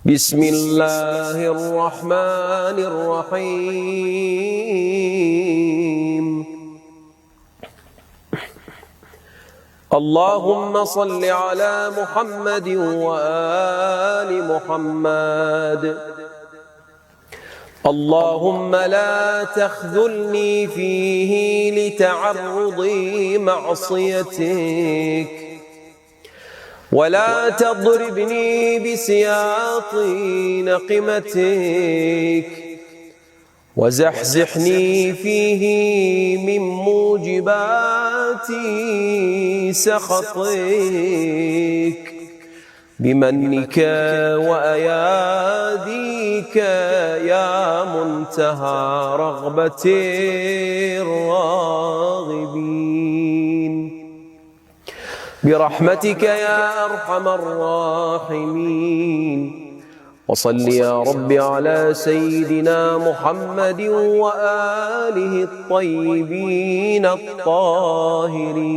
بسم الله الرحمن الرحيم. اللهم صل على محمد وآل محمد. اللهم لا تخذلني فيه لتعرضي معصيتك، ولا تضربني بسياط نقمتك، وزحزحني فيه من موجبات سخطك بمنك وأياديك يا منتهى رغبة الراغبين، برحمتك يا أرحم الراحمين. وصل يا رب على سيدنا محمد وآله الطيبين الطاهرين.